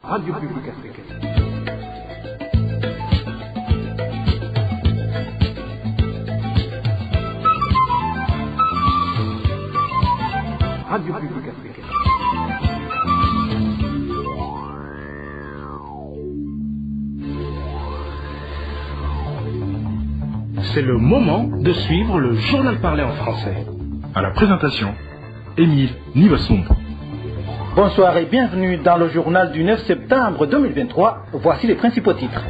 Radio Publique Africaine. Radio Publique Africaine. C'est le moment de suivre le journal parlé en français. À la présentation, Émile Nivasumbo. Bonsoir et bienvenue dans le journal du 9 septembre 2023. Voici les principaux titres.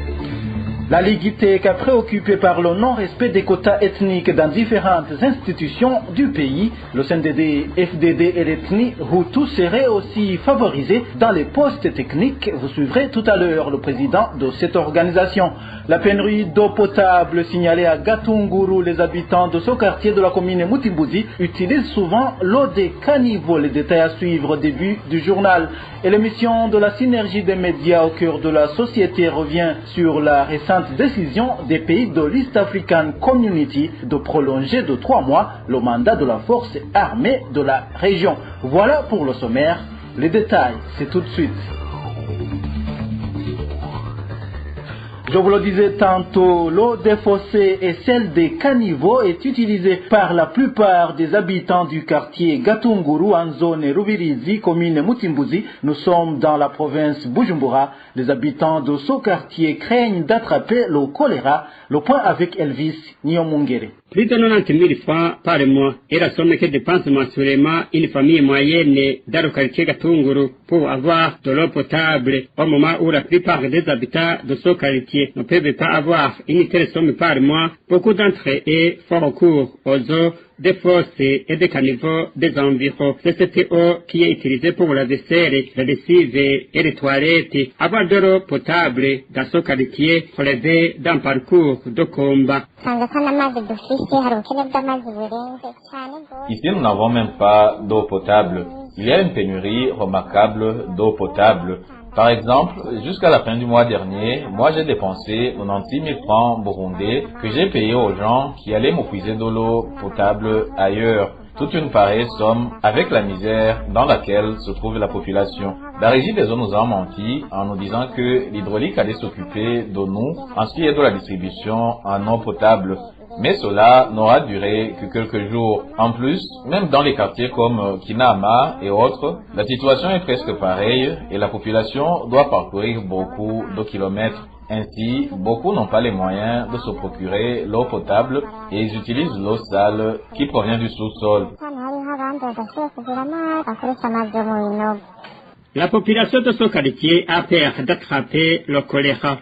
La Ligue ITEC, préoccupée par le non-respect des quotas ethniques dans différentes institutions du pays, le CNDD, FDD et l'ethnie Hutu seraient aussi favorisés dans les postes techniques. Vous suivrez tout à l'heure le président de cette organisation. La pénurie d'eau potable signalée à Gatunguru, les habitants de ce quartier de la commune Mutimbuzi utilisent souvent l'eau des caniveaux. Les détails à suivre au début du journal. Et l'émission de la synergie des médias au cœur de la société revient sur la récente décision des pays de l'East African Community de prolonger de 3 mois le mandat de la force armée de la région. Voilà pour le sommaire. Les détails, c'est tout de suite. Je vous le disais tantôt, l'eau des fossés et celle des caniveaux est utilisée par la plupart des habitants du quartier Gatunguru en zone Rubirizi, commune Mutimbuzi. Nous sommes dans la province Bujumbura. Les habitants de ce quartier craignent d'attraper le choléra. Le point avec Elvis Nyomungere. Plus de 90 000 francs par mois est la somme que dépense mensuellement une famille moyenne dans le quartier Gatunguru pour avoir de l'eau potable au moment où la plupart des habitants de ce quartier ne peuvent pas avoir une telle somme par mois. Beaucoup d'entre eux font recours aux eaux des fosses et des caniveaux des environs. C'est cette eau qui est utilisée pour la vaisselle, la lessive et les toilettes. Avoir de l'eau potable dans ce quartier relève d'un parcours de combat. Ici, nous n'avons même pas d'eau potable. Il y a une pénurie remarquable d'eau potable. Par exemple, jusqu'à la fin du mois dernier, moi j'ai dépensé 96 000 francs burundais que j'ai payé aux gens qui allaient me puiser de l'eau potable ailleurs. Toute une pareille somme avec la misère dans laquelle se trouve la population. La régie des eaux nous a menti en nous disant que l'hydraulique allait s'occuper de nous en ce qui est de la distribution en eau potable. Mais cela n'aura duré que quelques jours. En plus, même dans les quartiers comme Kinama et autres, la situation est presque pareille et la population doit parcourir beaucoup de kilomètres. Ainsi, beaucoup n'ont pas les moyens de se procurer l'eau potable et ils utilisent l'eau sale qui provient du sous-sol. La population de ce quartier a peur d'attraper le choléra.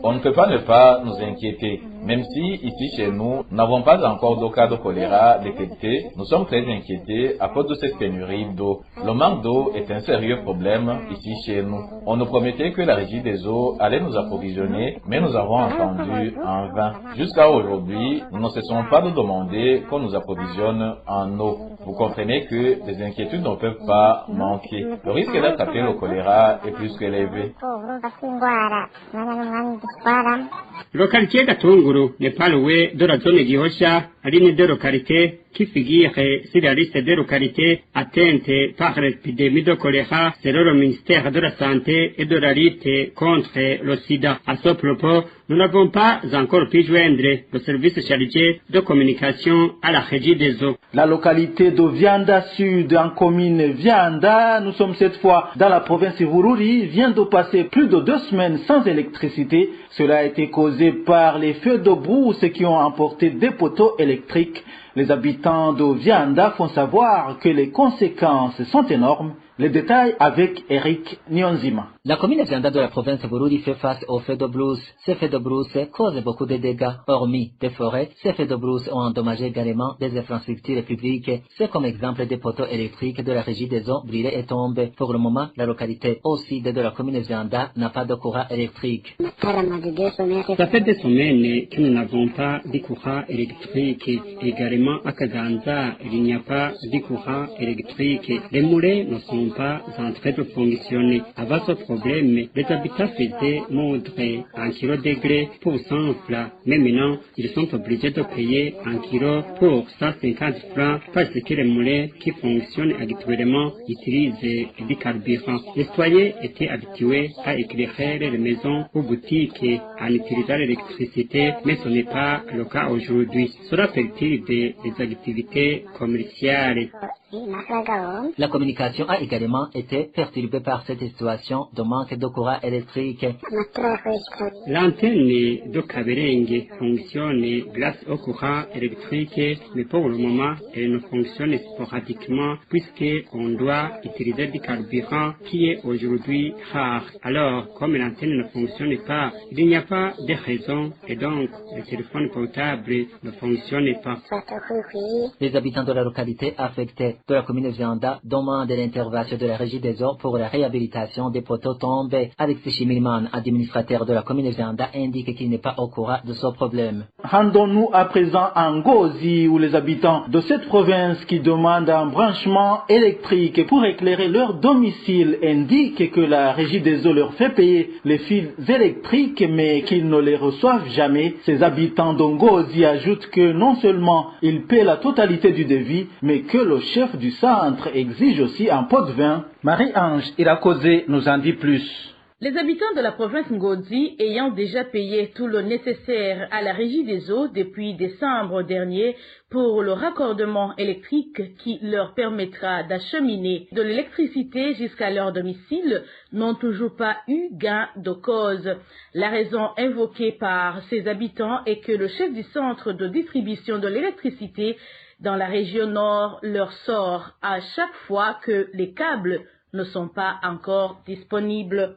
On ne peut pas ne pas nous inquiéter. Même si ici chez nous, nous n'avons pas encore de cas de choléra détectés, nous sommes très inquiétés à cause de cette pénurie d'eau. Le manque d'eau est un sérieux problème ici chez nous. On nous promettait que la régie des eaux allait nous approvisionner, mais nous avons entendu en vain. Jusqu'à aujourd'hui, nous ne cessons pas de demander qu'on nous approvisionne en eau. Vous comprenez que les inquiétudes ne peuvent pas manquer. Le risque d'attraper le choléra est plus qu'élevé. Le quartier Gatunguru n'est pas loin de la zone Gihosha, l'une des localités qui figure sur la liste des localités atteintes par l'épidémie de choléra selon le ministère de la Santé et de la lutte contre le sida. À ce propos, nous n'avons pas encore pu joindre le service chargé de communication à la régie des eaux. La localité de Vianda Sud, en commune Vianda, nous sommes cette fois dans la province Bururi, vient de passer plus de 2 semaines sans électricité. Cela a été causé par les feux de brousse qui ont emporté des poteaux électriques. Les habitants de Vianda font savoir que les conséquences sont énormes. Les détails avec Eric Nyonzima. La commune Vianda de la province Bururi fait face aux feux de brousse. Ces feux de brousse causent beaucoup de dégâts. Hormis des forêts, ces feux de brousse ont endommagé également des infrastructures publiques. C'est comme exemple des poteaux électriques de la régie des eaux brûlés et tombés. Pour le moment, la localité au sud de la commune Vianda n'a pas de courant électrique. Ça fait des semaines que nous n'avons pas de courant électrique. Également à Kaganza, il n'y a pas de courant électrique. Les moulins ne sont sont pas en train de fonctionner. Avant ce problème, les habitants faisaient montrer 1 kilo de grès pour 100 francs. Mais maintenant, ils sont obligés de payer 1 kilo pour 150 francs parce que les moulins qui fonctionnent actuellement utilisent du carburant. Les citoyens étaient habitués à éclairer les maisons ou boutiques en utilisant l'électricité, mais ce n'est pas le cas aujourd'hui. Cela perturbe les activités commerciales. La communication a également été perturbée par cette situation de manque de courant électrique. L'antenne de Kaberenge fonctionne grâce au courant électrique, mais pour le moment, elle ne fonctionne sporadiquement puisqu'on doit utiliser du carburant qui est aujourd'hui rare. Alors, comme l'antenne ne fonctionne pas, il n'y a pas de raison et donc le téléphone portable ne fonctionne pas. Les habitants de la localité affectée de la commune de Vianda demandent l'intervention de la Régie des eaux pour la réhabilitation des poteaux tombés. Alexis Chimilman, administrateur de la commune de Vianda, indique qu'il n'est pas au courant de ce problème. Rendons-nous à présent à Ngozi, où les habitants de cette province qui demandent un branchement électrique pour éclairer leur domicile indiquent que la Régie des eaux leur fait payer les fils électriques mais qu'ils ne les reçoivent jamais. Ces habitants de Ngozi ajoutent que non seulement ils paient la totalité du devis, mais que le chef du centre exige aussi un pot de vin. Marie-Ange Irakozé nous en dit plus. Les habitants de la province Ngozi, ayant déjà payé tout le nécessaire à la Régie des eaux depuis décembre dernier pour le raccordement électrique qui leur permettra d'acheminer de l'électricité jusqu'à leur domicile, n'ont toujours pas eu gain de cause. La raison invoquée par ces habitants est que le chef du centre de distribution de l'électricité dans la région nord leur sort à chaque fois que les câbles ne sont pas encore disponibles.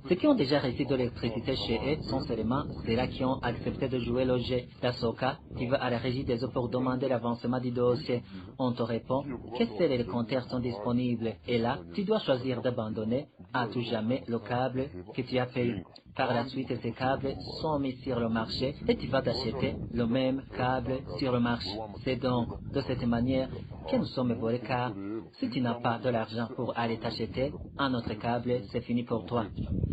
Ceux qui ont déjà reçu de l'électricité chez eux sont seulement ceux-là qui ont accepté de jouer le jeu. Dans ce cas, tu vas à la Régie des eaux pour demander l'avancement du dossier. On te répond que seuls les compteurs sont disponibles. Et là, tu dois choisir d'abandonner à tout jamais le câble que tu as payé. Par la suite, ces câbles sont mis sur le marché et tu vas t'acheter le même câble sur le marché. C'est donc de cette manière que nous sommes volés, car si tu n'as pas de l'argent pour aller t'acheter un autre câble, c'est fini pour toi.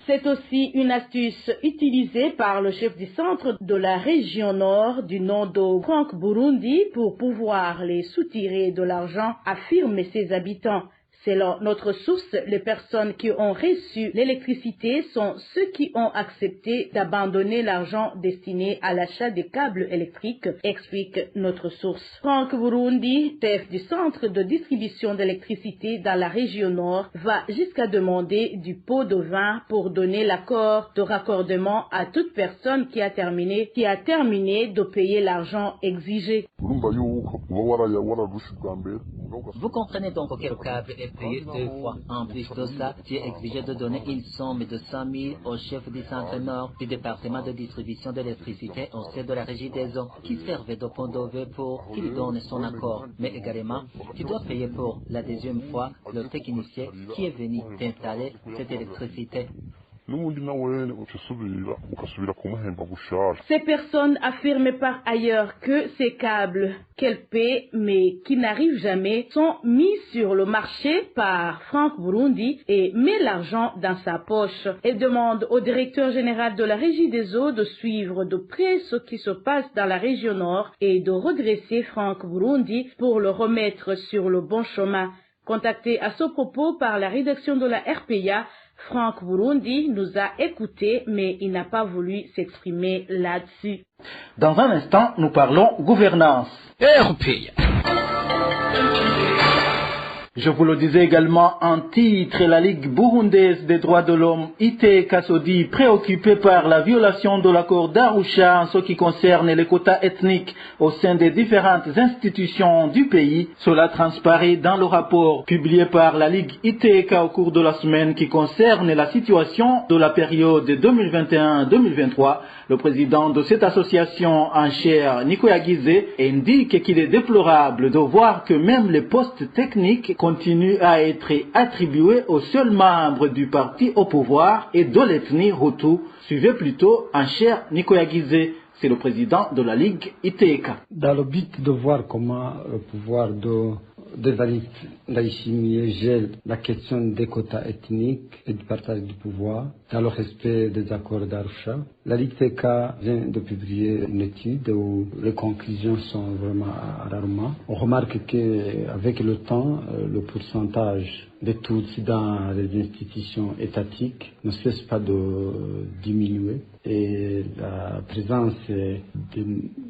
C'est aussi une astuce utilisée par le chef du centre de la région nord du nom de Franck Burundi pour pouvoir les soutirer de l'argent, affirment ses habitants. Selon notre source, les personnes qui ont reçu l'électricité sont ceux qui ont accepté d'abandonner l'argent destiné à l'achat des câbles électriques, explique notre source. Franck Burundi, chef du centre de distribution d'électricité dans la région nord, va jusqu'à demander du pot de vin pour donner l'accord de raccordement à toute personne qui a terminé de payer l'argent exigé. Vous comprenez donc que le câble est payé 2 fois. En plus de ça, tu es exigé de donner une somme de 100 000 au chef du centre nord du département de distribution d'électricité au sein de la Régie des eaux, qui servait de pont de vœux pour qu'il donne son accord. Mais également, tu dois payer pour la deuxième fois le technicien qui est venu t'installer cette électricité. Ces personnes affirment par ailleurs que ces câbles qu'elles paient mais qui n'arrivent jamais sont mis sur le marché par Franck Burundi et met l'argent dans sa poche. Elles demandent au directeur général de la Régie des eaux de suivre de près ce qui se passe dans la région nord et de redresser Franck Burundi pour le remettre sur le bon chemin. Contacté à ce propos par la rédaction de la RPA, Franck Burundi nous a écoutés, mais il n'a pas voulu s'exprimer là-dessus. Dans un instant, nous parlons gouvernance. RPA. Je vous le disais également en titre, la Ligue burundaise des droits de l'homme, ITECA, se dit préoccupée par la violation de l'accord d'Arusha en ce qui concerne les quotas ethniques au sein des différentes institutions du pays. Cela transparaît dans le rapport publié par la Ligue ITECA au cours de la semaine qui concerne la situation de la période 2021-2023. Le président de cette association en chair, Nicolas Guizé, indique qu'il est déplorable de voir que même les postes techniques continuent à être attribués aux seuls membres du parti au pouvoir et de l'ethnie Hutu. Suivez plutôt en chair Nicolas Guizé. C'est le président de la Ligue ITECA. Dans le but de voir comment le pouvoir de de Ndayishimiye gèle la question des quotas ethniques et du partage du pouvoir dans le respect des accords d'Arusha. La Ligue TK vient de publier une étude où les conclusions sont vraiment alarmantes. On remarque qu'avec le temps, le pourcentage de Tutsis dans les institutions étatiques ne cesse pas de diminuer et la présence des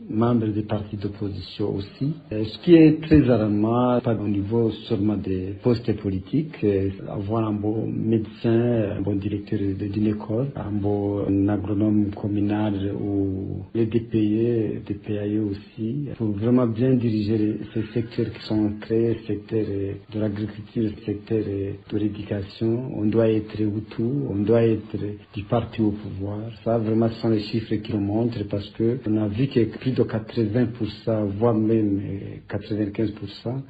membres des partis d'opposition aussi. Ce qui est très alarmant, pas au niveau seulement des postes politiques, avoir un bon médecin, un bon directeur d'une école, un bon agronome communal ou les DPE, DPAE aussi, pour vraiment bien diriger ces secteurs qui sont créés, secteur de l'agriculture, secteur de l'éducation. On doit être Hutu, on doit être du parti au pouvoir. Ça, vraiment, ce sont les chiffres qui le montrent parce que on a vu que plus de 80%, voire même 95%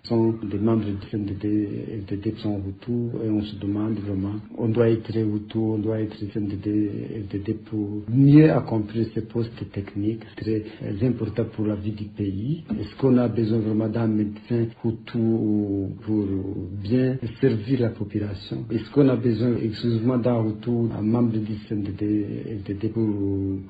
sont des membres du FNDD qui sont Hutu et on se demande vraiment, on doit être Hutu, on doit être FNDD pour mieux accomplir ces postes techniques très importants pour la vie du pays. Est-ce qu'on a besoin vraiment d'un médecin Hutu pour bien servir la population? Est-ce qu'on a besoin exclusivement d'un Hutu, un membre du FNDD pour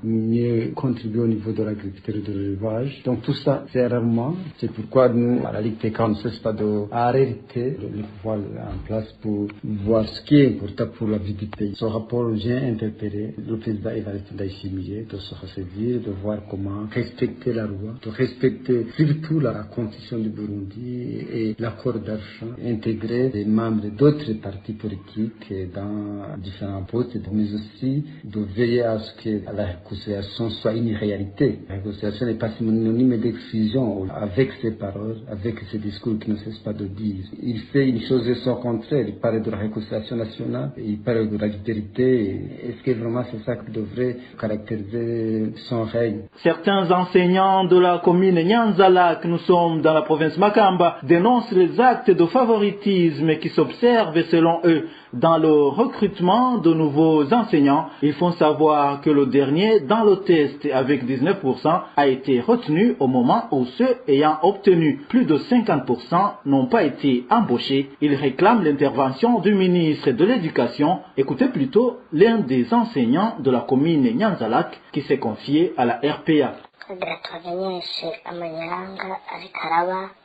mieux contribuer au niveau de l'agriculture et de l'élevage? Donc tout ça, c'est rarement. C'est pourquoi nous, à la Ligue TK, on ne cesse pas d'arrêter le pouvoir en place pour voir ce qui est important pour la vie du pays. Ce rapport vient interpeller le président Evariste Ndayishimiye de se ressaisir, de voir comment respecter la loi, de respecter surtout la constitution du Burundi et l'accord d'Arusha, intégrer des membres d'autres partis politiques dans différents postes, mais aussi de veiller à ce que la réconciliation soit une réalité. La réconciliation n'est pas synonyme d'exclusion avec ces paroles, avec ces discours qui ne cessent pas de dire. Il fait une chose et son contraire. Il parle de la réconciliation nationale, il parle de la vérité. Est-ce que vraiment c'est ça qui devrait caractériser son règne? Certains enseignants de la commune Nyanzala, que nous sommes dans la province Makamba, dénoncent les actes de favoritisme qui s'observent selon eux dans le recrutement de nouveaux enseignants. Ils font savoir que le dernier dans le test avec 19% a été retenu au moment où ceux ayant obtenu plus de 50% n'ont pas été embauchés. Ils réclament l'intervention du ministre de l'Éducation. Écoutez plutôt l'un des enseignants de la commune Nyanzalak qui s'est confié à la RPA.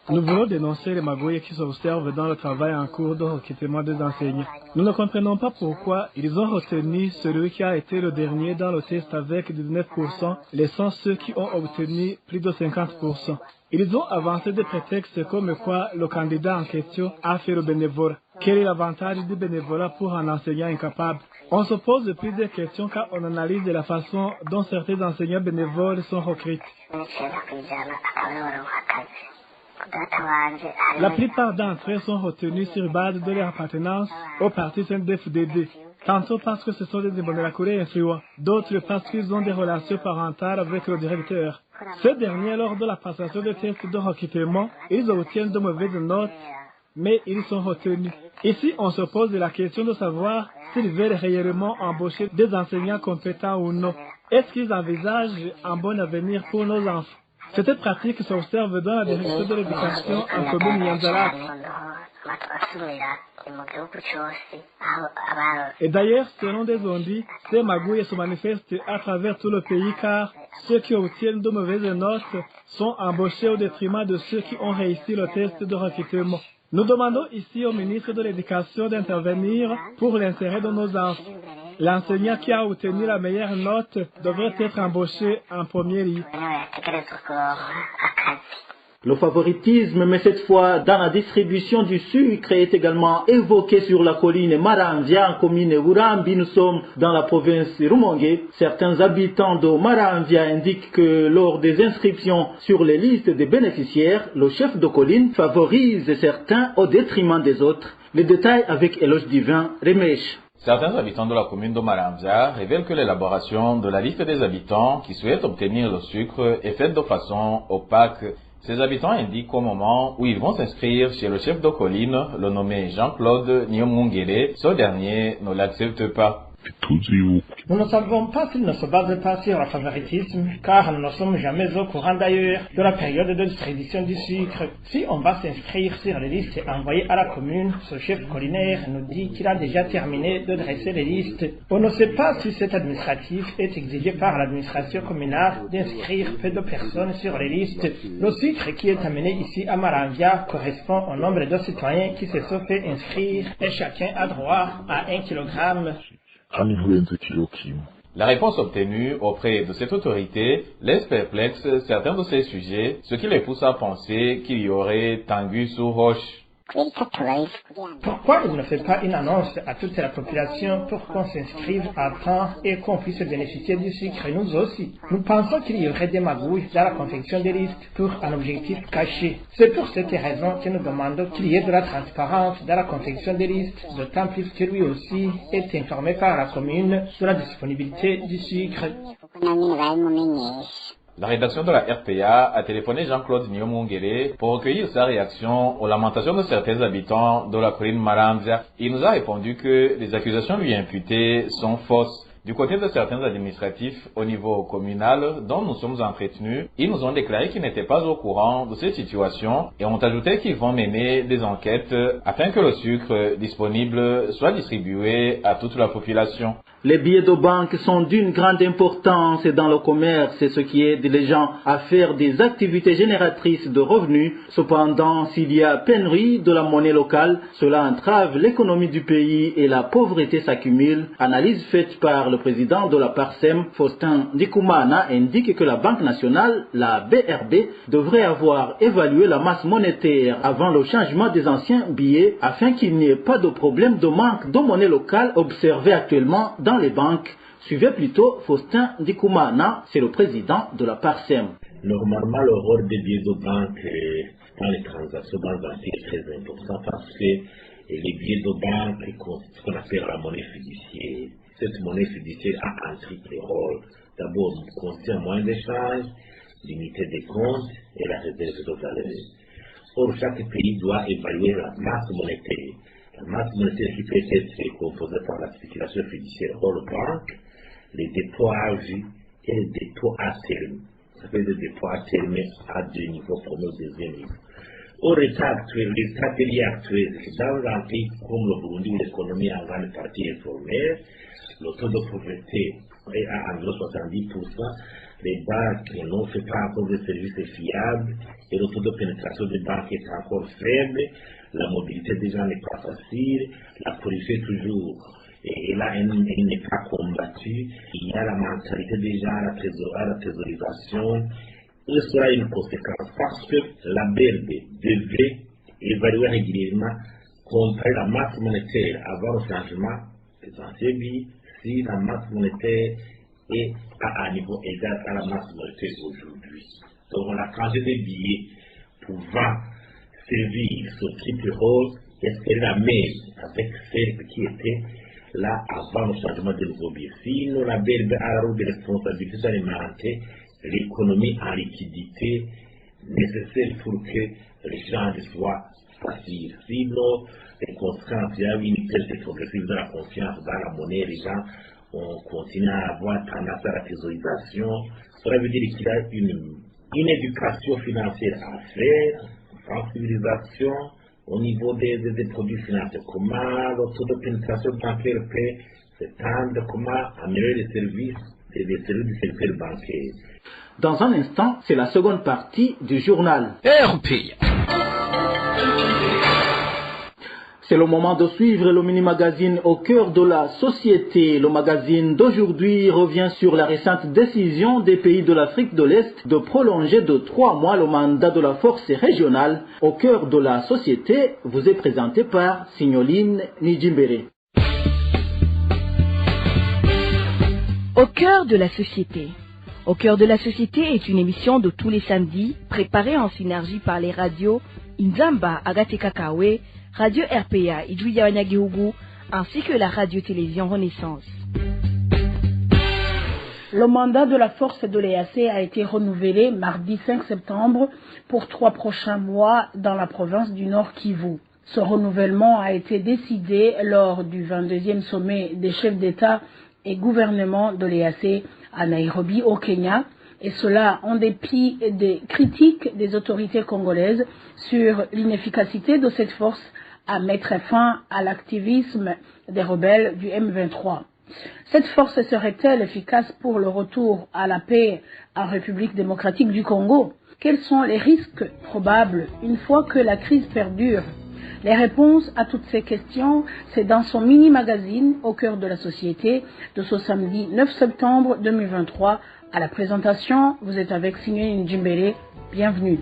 Nous voulons dénoncer les magouilles qui s'observent dans le travail en cours de recrutement des enseignants. Nous ne comprenons pas pourquoi ils ont retenu celui qui a été le dernier dans le test avec 19%, laissant ceux qui ont obtenu plus de 50%. Ils ont avancé des prétextes comme quoi le candidat en question a fait le bénévolat. Quel est l'avantage du bénévolat pour un enseignant incapable? On se pose plusieurs questions quand on analyse la façon dont certains enseignants bénévoles sont recrutés. La plupart d'entre eux sont retenus sur base de leur appartenance au parti CNDD-FDD. Tantôt parce que ce sont des Imbonerakure influents, d'autres parce qu'ils ont des relations parentales avec le directeur. Ces derniers, lors de la passation des tests de recrutement, ils obtiennent de mauvaises notes, mais ils sont retenus. Ici, on se pose la question de savoir s'ils veulent réellement embaucher des enseignants compétents ou non. Est-ce qu'ils envisagent un bon avenir pour nos enfants? Cette pratique s'observe dans la direction de l'éducation en commune Nyanzalak. Et d'ailleurs, selon des ondits, ces magouilles se manifestent à travers tout le pays car ceux qui obtiennent de mauvaises notes sont embauchés au détriment de ceux qui ont réussi le test de recrutement. Nous demandons ici au ministre de l'Éducation d'intervenir pour l'intérêt de nos enfants. L'enseignant qui a obtenu la meilleure note devrait être embauché en premier lieu. Le favoritisme, mais cette fois dans la distribution du sucre, est également évoqué sur la colline Maramvia, en commune Urambi. Nous sommes dans la province Rumongue. Certains habitants de Maramvia indiquent que lors des inscriptions sur les listes des bénéficiaires, le chef de colline favorise certains au détriment des autres. Les détails avec Éloge Divin, Remèche. Certains habitants de la commune de Maramvia révèlent que l'élaboration de la liste des habitants qui souhaitent obtenir le sucre est faite de façon opaque. Ces habitants indiquent qu'au moment où ils vont s'inscrire chez le chef de colline, le nommé Jean-Claude Nyomungere, ce dernier ne l'accepte pas. Nous ne savons pas s'il ne se base pas sur le favoritisme, car nous ne sommes jamais au courant d'ailleurs de la période de distribution du sucre. Si on va s'inscrire sur les listes envoyées à la commune, ce chef collinaire nous dit qu'il a déjà terminé de dresser les listes. On ne sait pas si cet administratif est exigé par l'administration communale d'inscrire peu de personnes sur les listes. Le sucre qui est amené ici à Maranvia correspond au nombre de citoyens qui se sont fait inscrire et chacun a droit à 1 kilogramme. La réponse obtenue auprès de cette autorité laisse perplexe certains de ces sujets, ce qui les pousse à penser qu'il y aurait tanguy sous roche. Pourquoi il ne fait pas une annonce à toute la population pour qu'on s'inscrive à temps et qu'on puisse bénéficier du sucre nous aussi? Nous pensons qu'il y aurait des magouilles dans la confection des listes pour un objectif caché. C'est pour cette raison que nous demandons qu'il y ait de la transparence dans la confection des listes, d'autant plus que lui aussi est informé par la commune de la disponibilité du sucre. La rédaction de la RPA a téléphoné Jean-Claude Nyomungere pour recueillir sa réaction aux lamentations de certains habitants de la colline Maranvia. Il nous a répondu que les accusations lui imputées sont fausses. Du côté de certains administratifs au niveau communal dont nous sommes entretenus, ils nous ont déclaré qu'ils n'étaient pas au courant de cette situation et ont ajouté qu'ils vont mener des enquêtes afin que le sucre disponible soit distribué à toute la population. Les billets de banque sont d'une grande importance dans le commerce, ce qui aide les gens à faire des activités génératrices de revenus. Cependant, s'il y a pénurie de la monnaie locale, cela entrave l'économie du pays et la pauvreté s'accumule. Analyse faite par le président de la PARSEM, Faustin Ndikoumana, indique que la Banque nationale, la BRB, devrait avoir évalué la masse monétaire avant le changement des anciens billets afin qu'il n'y ait pas de problème de manque de monnaie locale observé actuellement dans les banques. Suivez plutôt Faustin Ndikoumana, c'est le président de la PARSEM. Normalement, le rôle des billets de banque dans les transactions bancaires est très important parce que les billets de banque, ce qu'on appelle la monnaie fiduciaire, cette monnaie fiduciaire a un triple rôle. D'abord, contient moyen d'échange, limiter des comptes et la réserve de valeur. Or, chaque pays doit évaluer la masse monétaire. La masse monétaire qui peut être composée par la spéculation fiduciaire hors banque, les dépôts à vue et les dépôts à terme. Ça fait des dépôts à terme à deux niveaux, premier et deuxième niveau. Au l'état actuel, les stratégies actuelles, dans un pays comme le Burundi où l'économie est en grande partie informelle, le taux de pauvreté est à environ 70%, les banques n'ont fait pas encore de services fiables et le taux de pénétration des banques est encore faible, la mobilité des gens n'est pas facile, la pollution est toujours, et là elle n'est pas combattue, il y a la mentalité des gens à la thésaurialisation. Il sera une conséquence parce que la BRD devait évaluer régulièrement, comparer la masse monétaire avant le changement des anciens billets, si la masse monétaire est à un niveau égal à la masse monétaire aujourd'hui. Donc on a changé des billets pouvant servir ce triple rôle, est-ce qu'elle la même avec celle qui était là avant le changement de nouveaux billets. Sinon la BRD a la rôle de responsabilité d'alimenter l'économie en liquidité nécessaire pour que l'échange soit facile. Sinon, les conséquences, il y a une perte progressive de la confiance dans la monnaie, les gens on continue à avoir tendance à la thésaurisation. Cela veut dire qu'il y a une éducation financière à faire, une sensibilisation au niveau des produits financiers. Comment le taux de pénétration bancaire peut s'étendre, comment améliorer les services du secteur bancaire. Dans un instant, c'est la seconde partie du journal. RPA. C'est le moment de suivre le mini-magazine au cœur de la société. Le magazine d'aujourd'hui revient sur la récente décision des pays de l'Afrique de l'Est de prolonger de 3 mois le mandat de la force régionale. Au cœur de la société vous est présenté par Signoline Nijimbere. Au cœur de la société. Au cœur de la société est une émission de tous les samedis, préparée en synergie par les radios Inzamba Agatekakawe, Radio RPA Idouya Wanyagihugu, ainsi que la radio-télévision Renaissance. Le mandat de la force de l'EAC a été renouvelé mardi 5 septembre pour 3 prochains mois dans la province du Nord Kivu. Ce renouvellement a été décidé lors du 22e sommet des chefs d'État et gouvernement de l'EAC à Nairobi, au Kenya, et cela en dépit des critiques des autorités congolaises sur l'inefficacité de cette force à mettre fin à l'activisme des rebelles du M23. Cette force serait-elle efficace pour le retour à la paix en République démocratique du Congo? Quels sont les risques probables une fois que la crise perdure? Les réponses à toutes ces questions, c'est dans son mini-magazine Au cœur de la société de ce samedi 9 septembre 2023. À la présentation, vous êtes avec Signe Njimbele. Bienvenue.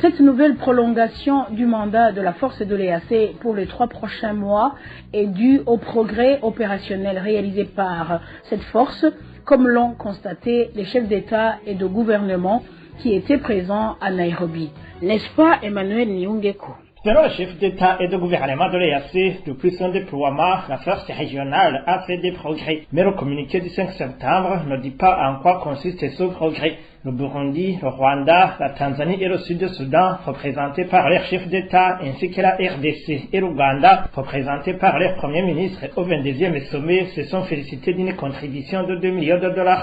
Cette nouvelle prolongation du mandat de la force de l'EAC pour les 3 prochains mois est due au progrès opérationnel réalisé par cette force, comme l'ont constaté les chefs d'État et de gouvernement qui étaient présents à Nairobi. N'est-ce pas, Emmanuel Niungeko? Selon le chef d'État et de gouvernement de l'EAC, depuis son déploiement, la force régionale a fait des progrès. Mais le communiqué du 5 septembre ne dit pas en quoi consiste ce progrès. Le Burundi, le Rwanda, la Tanzanie et le Sud-Soudan, représentés par leurs chefs d'État, ainsi que la RDC et l'Ouganda, représentés par leur premier ministre au 22e sommet, se sont félicités d'une contribution de $2 millions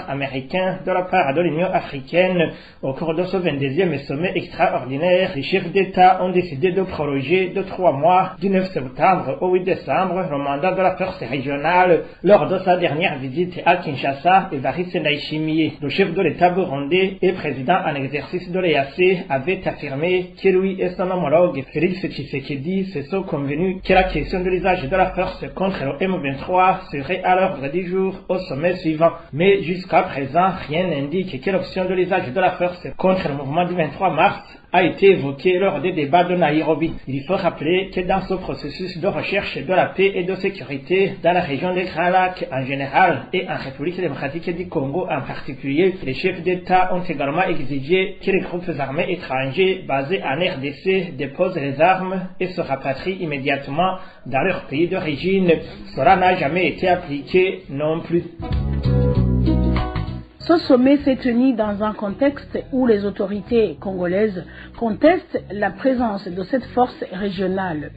américains de la part de l'Union africaine. Au cours de ce 22e sommet extraordinaire, les chefs d'État ont décidé de prolonger de 3 mois, du 9 septembre au 8 décembre, le mandat de la force régionale. Lors de sa dernière visite à Kinshasa, Evariste Ndayishimiye, le chef de l'État burundais et président en exercice de l'EAC, avait affirmé que lui et son homologue Félix Tshisekedi se sont convenus que la question de l'usage de la force contre le M23 serait à l'ordre du jour au sommet suivant. Mais jusqu'à présent, rien n'indique que l'option de l'usage de la force contre le mouvement du 23 mars a été évoqué lors des débats de Nairobi. Il faut rappeler que dans ce processus de recherche de la paix et de sécurité dans la région des Grands Lacs en général et en République démocratique du Congo en particulier, les chefs d'État ont également exigé que les groupes armés étrangers basés en RDC déposent les armes et se rapatrient immédiatement dans leur pays d'origine. Cela n'a jamais été appliqué non plus. Ce sommet s'est tenu dans un contexte où les autorités congolaises contestent la présence de cette force régionale.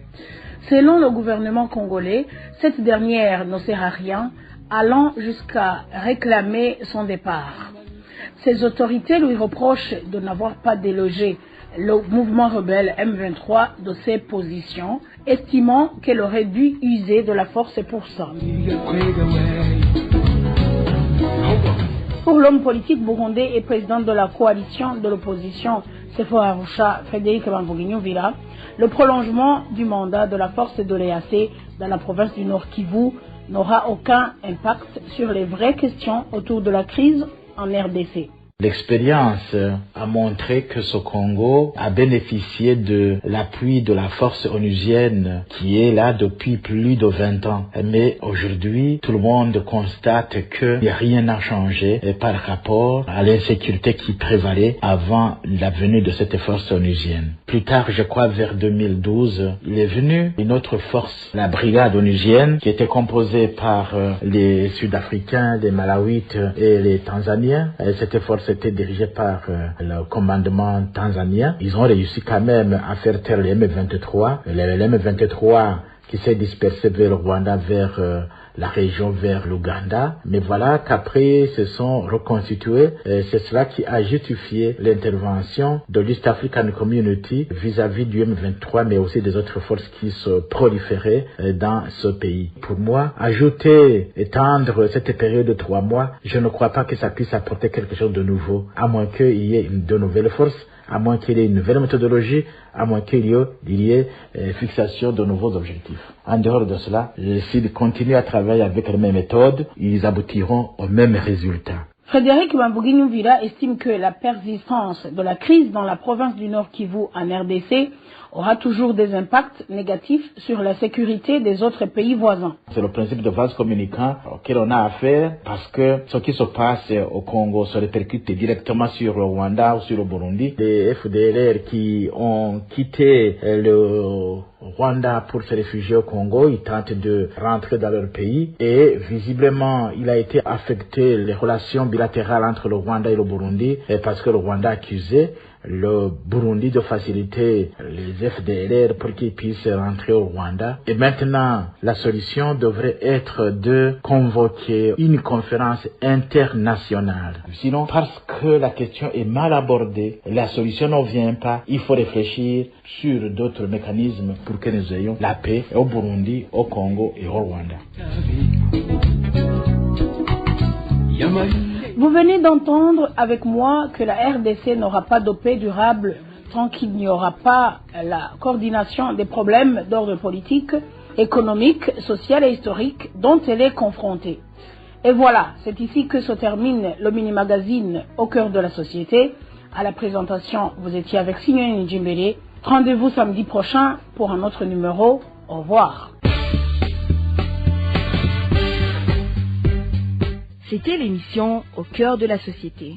Selon le gouvernement congolais, cette dernière ne sert à rien, allant jusqu'à réclamer son départ. Ces autorités lui reprochent de n'avoir pas délogé le mouvement rebelle M23 de ses positions, estimant qu'elle aurait dû user de la force pour ça. Pour l'homme politique burundais et président de la coalition de l'opposition Sefo Arusha, Frédéric Bamvuginyuvira, le prolongement du mandat de la force de l'EAC dans la province du Nord Kivu n'aura aucun impact sur les vraies questions autour de la crise en RDC. L'expérience a montré que ce Congo a bénéficié de l'appui de la force onusienne qui est là depuis plus de 20 ans. Mais aujourd'hui, tout le monde constate que rien n'a changé par rapport à l'insécurité qui prévalait avant la venue de cette force onusienne. Plus tard, je crois vers 2012, il est venu une autre force, la brigade onusienne, qui était composée par les Sud-Africains, les Malawites et les Tanzaniens. Et cette force était dirigée par le commandement tanzanien. Ils ont réussi quand même à faire taire les M23. Les M23 qui s'est dispersé vers le Rwanda, vers la région, vers l'Ouganda. Mais voilà qu'après se sont reconstitués. C'est cela qui a justifié l'intervention de l'East African Community vis-à-vis du M23, mais aussi des autres forces qui se proliféraient dans ce pays. Pour moi, ajouter, étendre cette période de 3 mois, je ne crois pas que ça puisse apporter quelque chose de nouveau, à moins qu'il y ait de nouvelles forces, à moins qu'il y ait une nouvelle méthodologie, à moins qu'il y ait fixation de nouveaux objectifs. En dehors de cela, s'ils continuent à travailler avec les mêmes méthodes, ils aboutiront aux mêmes résultats. Frédéric Bamvuginyuvira estime que la persistance de la crise dans la province du Nord Kivu en RDC aura toujours des impacts négatifs sur la sécurité des autres pays voisins. C'est le principe de vase communicant auquel on a affaire parce que ce qui se passe au Congo se répercute directement sur le Rwanda ou sur le Burundi. Les FDLR qui ont quitté le Rwanda pour se réfugier au Congo, ils tentent de rentrer dans leur pays et visiblement il a été affecté les relations bilatérales entre le Rwanda et le Burundi parce que le Rwanda accusait le Burundi de faciliter les FDLR pour qu'ils puissent rentrer au Rwanda. Et maintenant, la solution devrait être de convoquer une conférence internationale. Sinon, parce que la question est mal abordée, la solution ne vient pas, il faut réfléchir sur d'autres mécanismes pour que nous ayons la paix au Burundi, au Congo et au Rwanda. Vous venez d'entendre avec moi que la RDC n'aura pas de paix durable tant qu'il n'y aura pas la coordination des problèmes d'ordre politique, économique, social et historique dont elle est confrontée. Et voilà, c'est ici que se termine le mini-magazine Au cœur de la société. À la présentation, vous étiez avec Signor Njimbele. Rendez-vous samedi prochain pour un autre numéro. Au revoir. C'était l'émission Au cœur de la société.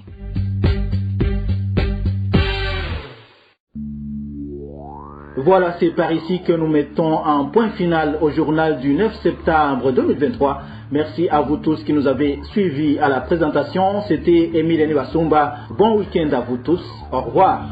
Voilà, c'est par ici que nous mettons un point final au journal du 9 septembre 2023. Merci à vous tous qui nous avez suivis à la présentation. C'était Émile Nibasumba. Bon week-end à vous tous. Au revoir.